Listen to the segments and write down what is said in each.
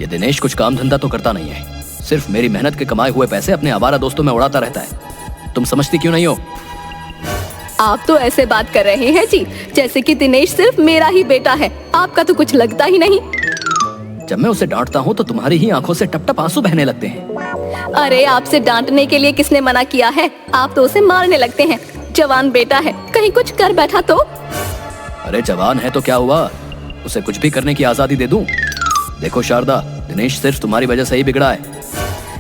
ये दिनेश कुछ काम धंधा तो करता नहीं है, सिर्फ मेरी मेहनत के कमाए हुए पैसे अपने आवारा दोस्तों में उड़ाता रहता है। तुम समझती क्यों नहीं हो? आप तो ऐसे बात कर रहे हैं जी जैसे कि दिनेश सिर्फ मेरा ही बेटा है। आपका तो कुछ लगता ही नहीं। जब मैं उसे डांटता हूँ तो तुम्हारी ही आंखों से टप टप आंसू बहने लगते हैं। अरे आपसे डांटने के लिए किसने मना किया है? आप तो उसे मारने लगते हैं। जवान बेटा है, कहीं कुछ कर बैठा तो। अरे जवान है तो क्या हुआ, उसे कुछ भी करने की आजादी दे दूं? देखो शारदा, दिनेश सिर्फ तुम्हारी वजह से ही बिगड़ा है।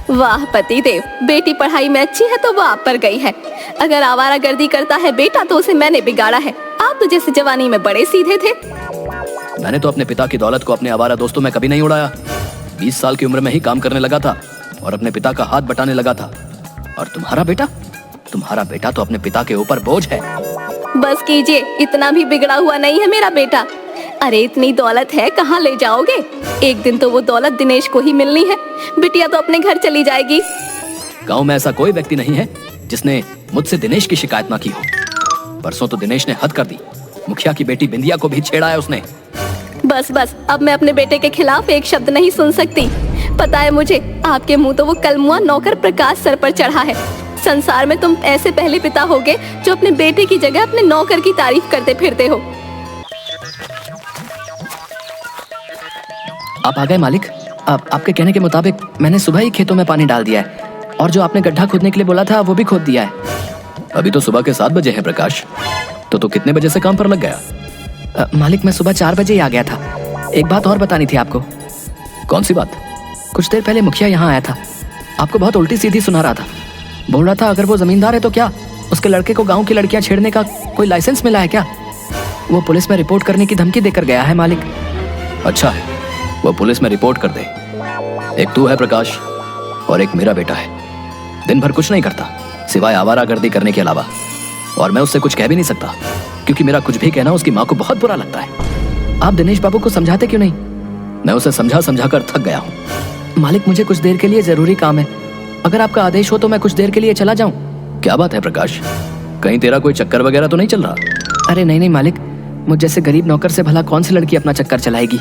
वाह पतिदेव, बेटी पढ़ाई में अच्छी है तो वो आप पर गई है। अगर आवारागर्दी करता है बेटा तो उसे मैंने बिगाड़ा है। आप तो जैसे जवानी में बड़े सीधे थे। मैंने तो अपने पिता की दौलत को अपने आवारा दोस्तों में कभी नहीं उड़ाया। 20 साल की उम्र में ही काम करने लगा था और अपने पिता का हाथ बटाने लगा था। और तुम्हारा बेटा तो अपने पिता के ऊपर बोझ है। बस कीजिए, इतना भी बिगड़ा हुआ नहीं है मेरा बेटा। अरे इतनी दौलत है, कहाँ ले जाओगे? एक दिन तो वो दौलत दिनेश को ही मिलनी है। बिटिया तो अपने घर चली जाएगी। गांव में ऐसा कोई व्यक्ति नहीं है जिसने मुझसे दिनेश की शिकायत ना की हो। परसों तो दिनेश ने हद कर दी, मुखिया की बेटी बिंदिया को भी छेड़ा है उसने। बस अब मैं अपने बेटे के खिलाफ एक शब्द नहीं सुन सकती। पता है मुझे, आपके मुंह तो वो कलमुआ नौकर प्रकाश सर पर चढ़ा है। संसार में तुम ऐसे पहले पिता होगे जो अपने बेटे की जगह अपने नौकर की तारीफ करते फिरते हो। आप आ गए मालिक। आपके कहने के मुताबिक मैंने सुबह ही खेतों में पानी डाल दिया है और जो आपने गड्ढा खोदने के लिए बोला था वो भी खोद दिया है। अभी तो सुबह के 7 बजे हैं प्रकाश, तो तू कितने बजे से काम पर लग गया? मालिक मैं सुबह 4 बजे ही आ गया था। एक बात और बतानी थी आपको। कौन सी बात? कुछ देर पहले मुखिया यहाँ आया था, आपको बहुत उल्टी सीधी सुना रहा था। बोल रहा था अगर वो जमींदार है तो क्या उसके लड़के को गाँव की लड़कियाँ छेड़ने का कोई लाइसेंस मिला है क्या? वो पुलिस में रिपोर्ट करने की धमकी देकर गया है मालिक। अच्छा है, वो पुलिस में रिपोर्ट कर दे। एक तू है प्रकाश और एक मेरा बेटा है। दिन भर कुछ नहीं करता सिवाय आवारागर्दी करने के अलावा, और मैं उससे कुछ कह भी नहीं सकता क्योंकि मेरा कुछ भी कहना उसकी माँ को बहुत बुरा लगता है। आप दिनेश बाबू को समझाते क्यों नहीं? मैं उसे समझा कर थक गया हूँ। मालिक मुझे कुछ देर के लिए जरूरी काम है, अगर आपका आदेश हो तो मैं कुछ देर के लिए चला जाऊं। क्या बात है प्रकाश, कहीं तेरा कोई चक्कर वगैरह तो नहीं चल रहा? अरे नहीं मालिक, मुझ जैसे गरीब नौकर से भला कौन सी लड़की अपना चक्कर चलाएगी।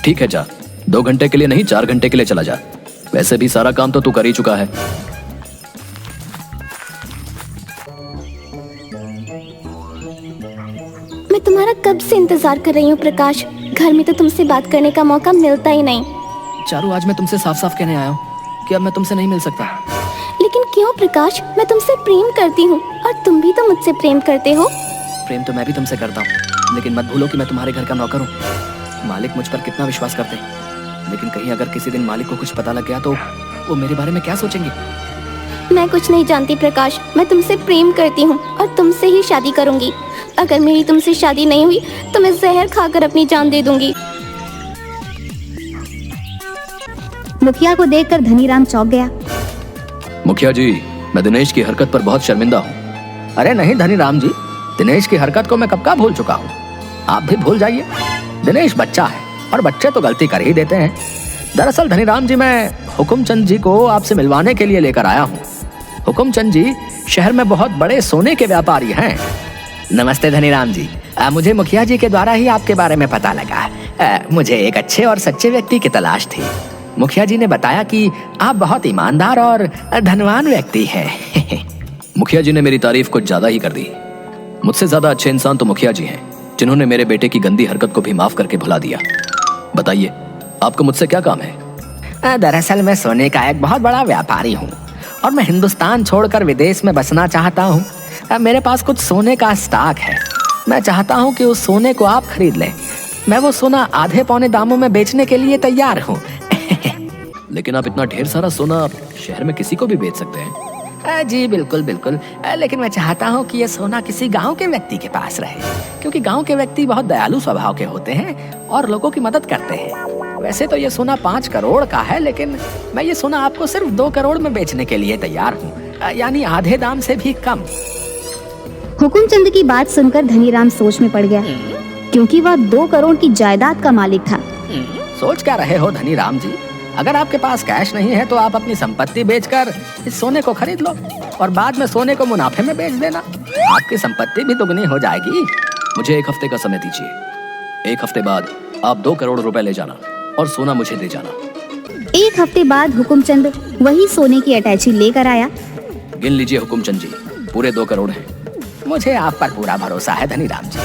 ठीक है जा, 2 घंटे के लिए नहीं 4 घंटे के लिए चला जा। वैसे भी सारा काम तो तू कर ही चुका है। मैं तुम्हारा कब से इंतजार कर रही हूँ प्रकाश। घर में तो तुमसे बात करने का मौका मिलता ही नहीं। चारू, आज मैं तुमसे साफ साफ कहने आया हूँ कि अब मैं तुमसे नहीं मिल सकता। लेकिन क्यों प्रकाश? मैं तुमसे प्रेम करती हूँ और तुम भी तो मुझसे प्रेम करते हो। प्रेम तो मैं भी तुमसे करता हूँ, लेकिन मत भूलो कि मैं तुम्हारे घर का नौकर हूँ। मालिक मुझ पर कितना विश्वास करते हैं, लेकिन कहीं अगर किसी दिन मालिक को कुछ पता लग गया तो वो मेरे बारे में क्या सोचेंगे? मैं कुछ नहीं जानती प्रकाश, मैं तुमसे प्रेम करती हूँ और तुमसे ही शादी करूंगी। अगर मेरी तुमसे शादी नहीं हुई तो मैं जहर खाकर अपनी जान दे दूंगी। मुखिया को देखकर धनीराम चौंक गया। मुखिया जी, मैं दिनेश की हरकत पर बहुत शर्मिंदा हूँ। अरे नहीं धनीराम जी, दिनेश की हरकत को मैं कब का भूल चुका हूँ। आप भी भूल जाइए, दिनेश बच्चा है और बच्चे तो गलती कर ही देते हैं। दरअसल धनीराम जी, मैं हुकुमचंद जी को आपसे मिलवाने के लिए लेकर आया हूँ। हुकुमचंद जी शहर में बहुत बड़े सोने के व्यापारी हैं। नमस्ते धनीराम जी, मुझे मुखिया जी के द्वारा ही आपके बारे में पता लगा। मुझे एक अच्छे और सच्चे व्यक्ति की तलाश थी। मुखिया जी ने बताया कि आप बहुत ईमानदार और धनवान व्यक्ति हैं। मुखिया जी ने मेरी तारीफ कुछ ज्यादा ही कर दी। मुझसे ज्यादा अच्छे इंसान तो मुखिया जी हैं, जिन्होंने मेरे बेटे की गंदी हरकत को भी माफ करके भुला दिया। बताइए, आपको मुझसे क्या काम है? दरअसल मैं सोने का एक बहुत बड़ा व्यापारी हूँ और मैं हिंदुस्तान छोड़कर विदेश में बसना चाहता हूँ। मेरे पास कुछ सोने का स्टॉक है। मैं चाहता हूँ कि उस सोने को आप खरीद लें। मैं वो सोना आधे पौने दामों में बेचने के लिए तैयार हूँ। लेकिन आप इतना ढेर सारा सोना शहर में किसी को भी बेच सकते हैं। जी बिल्कुल बिल्कुल, लेकिन मैं चाहता हूँ कि ये सोना किसी गांव के व्यक्ति के पास रहे, क्योंकि गांव के व्यक्ति बहुत दयालु स्वभाव के होते हैं और लोगों की मदद करते हैं। वैसे तो ये सोना 5 करोड़ का है, लेकिन मैं ये सोना आपको सिर्फ 2 करोड़ में बेचने के लिए तैयार हूँ, यानी आधे दाम से भी कम। हुकुमचंद की बात सुनकर धनीराम सोच में पड़ गया, क्योंकि वह 2 करोड़ की जायदाद का मालिक था। सोच क्या रहे हो धनीराम जी? अगर आपके पास कैश नहीं है तो आप अपनी संपत्ति बेचकर इस सोने को खरीद लो और बाद में सोने को मुनाफे में बेच देना। आपकी संपत्ति भी दुगनी हो जाएगी। मुझे 1 हफ्ते का समय दीजिए। 1 हफ्ते बाद आप 2 करोड़ रुपए ले जाना। और सोना मुझे दे जाना। एक हफ्ते बाद हुकुमचंद वही सोने की अटैची लेकर आया। गिन लीजिए हुकुमचंद जी, पूरे 2 करोड़ हैं। मुझे आप पर पूरा भरोसा है धनीराम जी।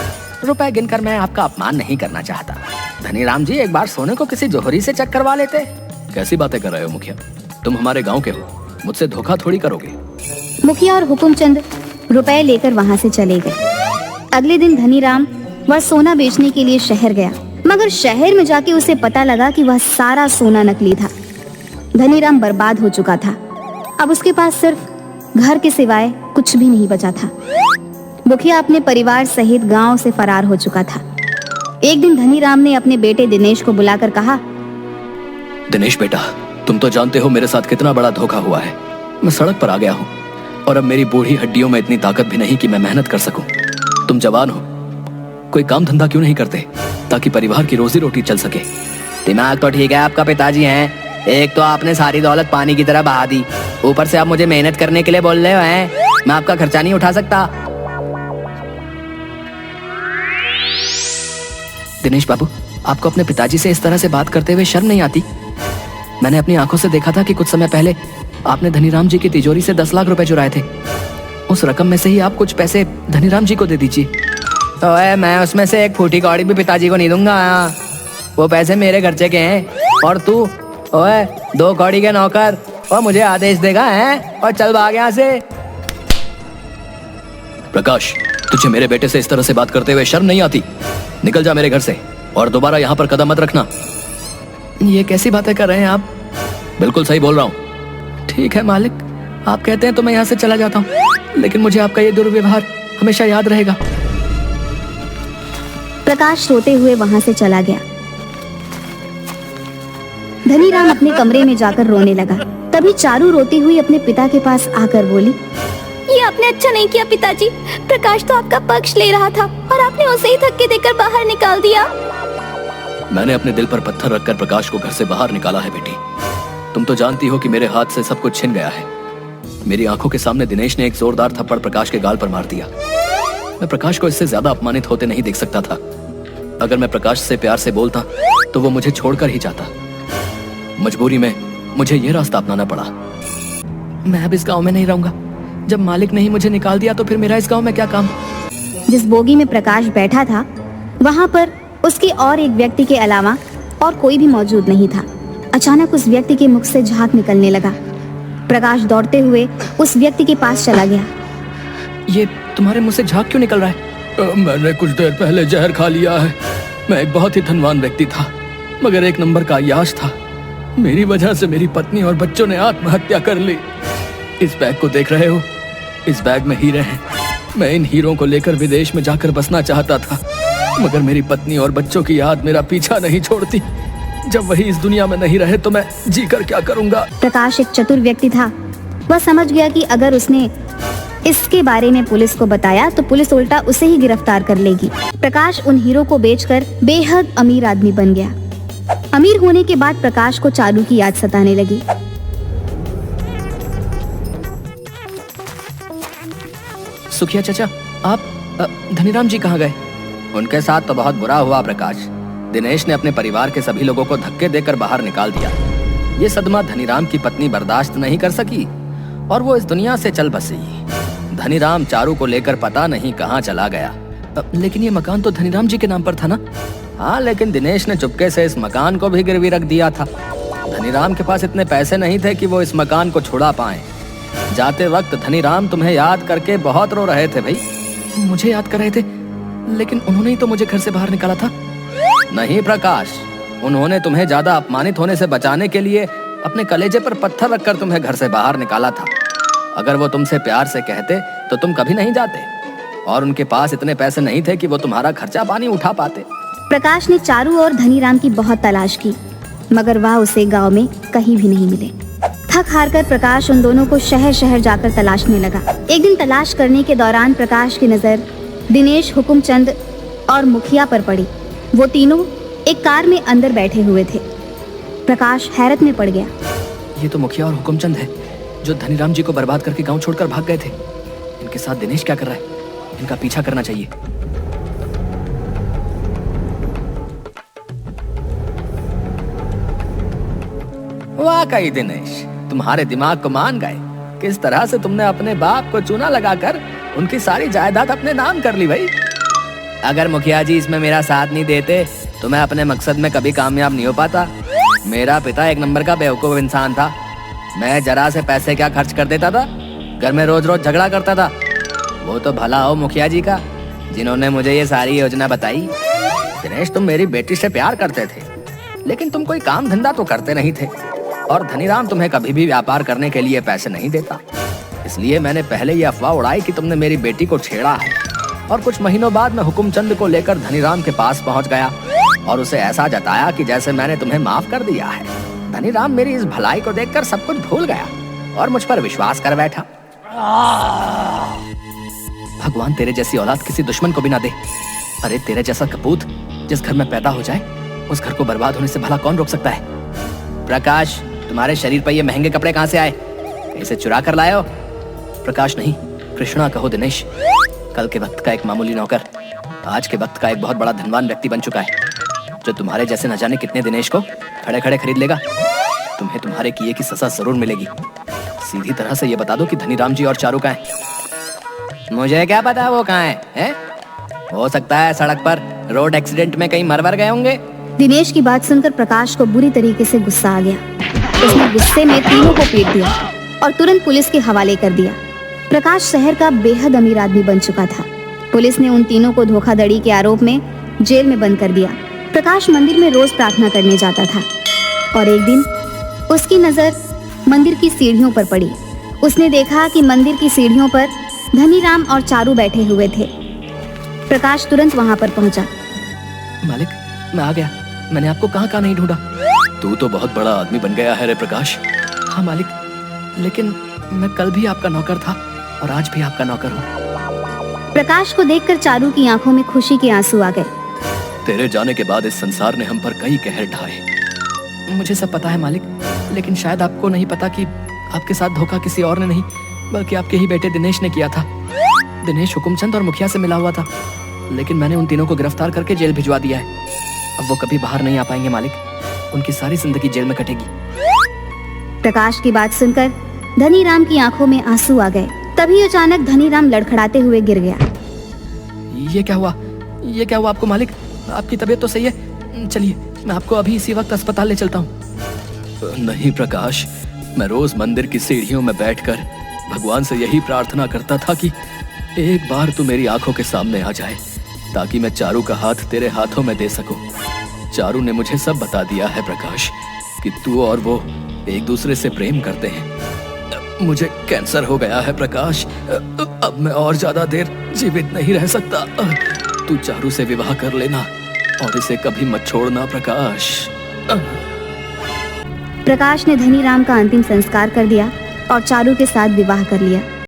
रुपए गिनकर मैं आपका अपमान नहीं करना चाहता। धनीराम जी, एक बार सोने को किसी जोहरी से चेक करवा लेते। कैसी बातें कर रहे हो मुखिया? तुम हमारे गांव के हो, मुझसे धोखा थोड़ी करोगे। मुखिया और हुकुमचंद रुपए लेकर वहां से चले गए। अगले दिन धनीराम वह सोना बेचने के लिए शहर गया, मगर शहर में जाके उसे पता लगा कि वह सारा सोना नकली था। धनीराम बर्बाद हो चुका था। अब उसके पास सिर्फ घर के सिवाय कुछ भी नहीं बचा था। मुखिया अपने परिवार सहित गांव से फरार हो चुका था। एक दिन धनीराम ने अपने बेटे दिनेश को बुलाकर कहा, दिनेश बेटा, तुम तो जानते हो मेरे साथ कितना बड़ा धोखा हुआ है। मैं सड़क पर आ गया हूँ और अब मेरी बूढ़ी हड्डियों में इतनी ताकत भी नहीं कि मैं मेहनत कर सकूं। तुम जवान हो, कोई काम धंधा क्यों नहीं करते ताकि परिवार की रोजी रोटी चल सके? दिमाग तो ठीक है, आपका पिताजी हैं। एक तो आपने सारी दौलत पानी की तरह बहा दी, ऊपर से आप मुझे मेहनत करने के लिए बोल रहे हो हैं। मैं आपका खर्चा नहीं उठा सकता। दिनेश बाबू, आपको अपने पिताजी से इस तरह से बात करते हुए शर्म नहीं आती? मैंने अपनी आंखों से देखा था कि कुछ समय पहले आपने धनीराम जी की तिजोरी से 10 लाख रुपए चुराए थे। उस रकम में से ही आप कुछ पैसे धनीराम जी को दे दीजिए। ओए, मैं उसमें से एक फूटी कौड़ी भी पिताजी को नहीं दूंगा। वो पैसे मेरे खर्चे के हैं। और तू, ओए, 2 कौड़ी के नौकर, और मुझे आदेश देगा हैं? और चल भाग यहाँ से। प्रकाश, तुझे मेरे बेटे से इस तरह से बात करते हुए शर्म नहीं आती? निकल जा मेरे घर से और दोबारा यहाँ पर कदम मत रखना। ये कैसी बातें कर रहे हैं आप? बिल्कुल सही बोल रहा हूँ। ठीक है मालिक, आप कहते हैं तो मैं यहाँ से चला जाता हूँ, लेकिन मुझे आपका ये दुर्व्यवहार हमेशा याद रहेगा। प्रकाश रोते हुए वहां से चला गया। धनीराम अपने कमरे में जाकर रोने लगा। तभी चारू रोती हुई अपने पिता के पास आकर बोली, ये आपने अच्छा नहीं किया पिताजी। प्रकाश तो आपका पक्ष ले रहा था और आपने उसे ही धक्के देकर बाहर निकाल दिया। मैंने अपने दिल पर पत्थर रखकर प्रकाश को घर से बाहर निकाला है बेटी। तुम तो जानती हो कि मेरे हाथ से सब कुछ छिन गया है। मेरी आंखों के सामने दिनेश ने एक जोरदार थप्पड़ प्रकाश के गाल पर मार दिया। मैं प्रकाश को इससे ज्यादा अपमानित होते नहीं देख सकता था। अगर मैं प्रकाश से प्यार से बोलता तो वो मुझे छोड़कर ही जाता। मजबूरी में मुझे ये रास्ता अपनाना पड़ा। मैं अब इस गांव में नहीं रहूंगा। जब मालिक ने ही मुझे निकाल दिया तो फिर मेरा इस गांव में क्या काम? जिस बोगी में प्रकाश बैठा था वहां पर उसके और एक व्यक्ति के अलावा और कोई भी मौजूद नहीं था। अचानक उस व्यक्ति के मुख से झाग निकलने लगा। प्रकाश दौड़ते हुए उस व्यक्ति के पास चला गया। ये तुम्हारे मुंह से झाग क्यों निकल रहा है? मैंने कुछ देर पहले जहर खा लिया है। मैं एक बहुत ही धनवान व्यक्ति था, मगर 1 नंबर का अय्याश था। मेरी वजह से मेरी पत्नी और बच्चों ने आत्महत्या कर ली। इस बैग को देख रहे हो? इस बैग में हीरे हैं। मैं इन हीरों को लेकर विदेश में जाकर बसना चाहता था, मगर मेरी पत्नी और बच्चों की याद मेरा पीछा नहीं छोड़ती। जब वही इस दुनिया में नहीं रहे तो मैं जीकर क्या करूंगा? प्रकाश एक चतुर व्यक्ति था। वह समझ गया कि अगर उसने इसके बारे में पुलिस को बताया तो पुलिस उल्टा उसे ही गिरफ्तार कर लेगी। प्रकाश उन हीरो को बेचकर बेहद अमीर आदमी बन गया। अमीर होने के बाद प्रकाश को चारू की याद सताने लगी। सुखिया चाचा, आप धनीराम जी कहाँ गए? उनके साथ तो बहुत बुरा हुआ प्रकाश। दिनेश ने अपने परिवार के सभी लोगों को धक्के देकर बाहर निकाल दिया। ये सदमा धनीराम की पत्नी बर्दाश्त नहीं कर सकी और वो इस दुनिया से चल बसी। धनीराम चारू को लेकर पता नहीं कहाँ चला गया। लेकिन ये मकान तो धनीराम जी के नाम पर था ना? हाँ, लेकिन दिनेश ने चुपके से इस मकान को भी गिरवी रख दिया था। धनीराम के पास इतने पैसे नहीं थे कि वो इस मकान को छुड़ा पाए। जाते वक्त धनीराम तुम्हें याद करके बहुत रो रहे थे भाई। मुझे याद कर रहे थे, लेकिन उन्होंने ही तो मुझे घर से बाहर निकाला था। नहीं प्रकाश, उन्होंने तुम्हें ज्यादा अपमानित होने से बचाने के लिए अपने कलेजे पर पत्थर रखकर तुम्हें घर से बाहर निकाला था। अगर वो तुमसे प्यार से कहते तो तुम कभी नहीं जाते, और उनके पास इतने पैसे नहीं थे कि वो तुम्हारा खर्चा पानी उठा पाते। प्रकाश ने चारू और धनीराम की बहुत तलाश की, मगर वह उसे गांव में कहीं भी नहीं मिले। थक हार कर प्रकाश उन दोनों को शहर शहर जाकर तलाशने लगा। एक दिन तलाश करने के दौरान प्रकाश की नजर दिनेश, हुकुमचंद और मुखिया पर पड़ी। वो तीनों एक कार में अंदर बैठे हुए थे। प्रकाश हैरत में पड़ गया। ये तो मुखिया और हुकुमचंद है जो धनीराम जी को बर्बाद करके गांव छोड़कर भाग गए थे। इनके साथ दिनेश क्या कर रहा है? इनका पीछा करना चाहिए। वाकई दिनेश, तुम्हारे दिमाग को मान गए। किस तरह से तुमने अपने बाप को चूना लगाकर उनकी सारी जायदाद अपने नाम कर ली भाई। अगर मुखिया जी इसमें मेरा साथ नहीं देते तो मैं अपने मकसद में कभी कामयाब नहीं हो पाता। मेरा पिता एक नंबर का बेवकूफ इंसान था। मैं जरा से पैसे क्या खर्च कर देता था, घर में रोज रोज झगड़ा करता था। वो तो भला हो मुखिया जी का जिन्होंने मुझे ये सारी योजना बताई। दिनेश, तुम मेरी बेटी से प्यार करते थे, लेकिन तुम कोई काम धंधा तो करते नहीं थे, और धनीराम तुम्हें कभी भी व्यापार करने के लिए पैसे नहीं देता। इसलिए मैंने पहले ये अफवाह उड़ाई कि तुमने मेरी बेटी को छेड़ा है, और कुछ महीनों बाद मैं हुकुमचंद को लेकर धनीराम के पास पहुंच गया और उसे ऐसा जताया कि जैसे मैंने तुम्हें माफ कर दिया है। धनीराम मेरी इस भलाई को देखकर सब कुछ भूल गया और मुझ पर विश्वास कर बैठा। भगवान तेरे जैसी औलाद किसी दुश्मन को भी ना दे। अरे तेरे जैसा कपूत जिस घर में पैदा हो जाए उस घर को बर्बाद होने से भला कौन रोक सकता है? प्रकाश, तुम्हारे शरीर पर ये महंगे कपड़े कहाँ से आए? इसे चुरा कर लाए हो? प्रकाश नहीं, कृष्णा कहो दिनेश। कल के वक्त का एक मामूली नौकर आज के वक्त का एक बहुत बड़ा धनवान व्यक्ति बन चुका है, जो तुम्हारे जैसे न जाने कितने दिनेश को खड़े खड़े खरीद लेगा। तुम्हें तुम्हारे किए की सजा जरूर मिलेगी। सीधी तरह से ये बता दो कि धनीराम जी और चारू कहाँ हैं? मुझे क्या पता वो कहाँ है? हो सकता है सड़क पर रोड एक्सीडेंट में कहीं मर गए होंगे। दिनेश की बात सुनकर प्रकाश को बुरी तरीके से गुस्सा आ गया। उसने गुस्से में तीनों को पीट दिया और तुरंत पुलिस के हवाले कर दिया। प्रकाश शहर का बेहद अमीर आदमी बन चुका था। पुलिस ने उन तीनों को धोखाधड़ी के आरोप में जेल में बंद कर दिया। प्रकाश मंदिर में रोज प्रार्थना करने जाता था और एक दिन उसकी नजर मंदिर की सीढ़ियों पर पड़ी। उसने देखा कि मंदिर की सीढ़ियों पर धनीराम और चारू बैठे हुए थे। प्रकाश तुरंत वहां पर पहुंचा। मालिक, मैं आ गया। मैंने आपको कहाँ कहाँ नहीं ढूंढा। तू तो बहुत बड़ा आदमी बन गया है रे प्रकाश। हाँ मालिक, लेकिन मैं कल भी आपका नौकर था और आज भी आपका नौकर हूँ। प्रकाश को देखकर चारू की आंखों में खुशी के आंसू आ गए। तेरे जाने के बाद इस संसार ने हम पर कई कहर ढाए। मुझे सब पता है मालिक, लेकिन शायद आपको नहीं पता कि आपके साथ धोखा किसी और ने नहीं बल्कि आपके ही बेटे दिनेश ने किया था। दिनेश हुकुमचंद और मुखिया से मिला हुआ था, लेकिन मैंने उन तीनों को गिरफ्तार करके जेल भिजवा दिया है। अब वो कभी बाहर नहीं आ पाएंगे मालिक। उनकी सारी जिंदगी जेल में कटेगी। प्रकाश की बात सुनकर धनीराम की आंखों में आंसू आ गए। तभी अचानक धनीराम लड़खड़ाते हुए गिर गया। ये क्या हुआ? ये क्या हुआ आपको मालिक? आपकी तबीयत तो सही है? चलिए, मैं आपको अभी इसी वक्त अस्पताल ले चलता हूँ। नहीं प्रकाश, मैं रोज मंदिर की सीढ़ियों में बैठकर भगवान से यही प्रार्थना करता था कि एक बार तू मेरी आंखों के सामने आ जाए ताकि मैं चारू का हाथ तेरे हाथों में दे सकूं। चारू ने मुझे सब बता दिया है प्रकाश कि तू और वो एक दूसरे से प्रेम करते हैं। मुझे कैंसर हो गया है प्रकाश। अब मैं और ज्यादा देर जीवित नहीं रह सकता। तू चारू से विवाह कर लेना और इसे कभी मत छोड़ना प्रकाश। प्रकाश ने धनीराम का अंतिम संस्कार कर दिया और चारू के साथ विवाह कर लिया।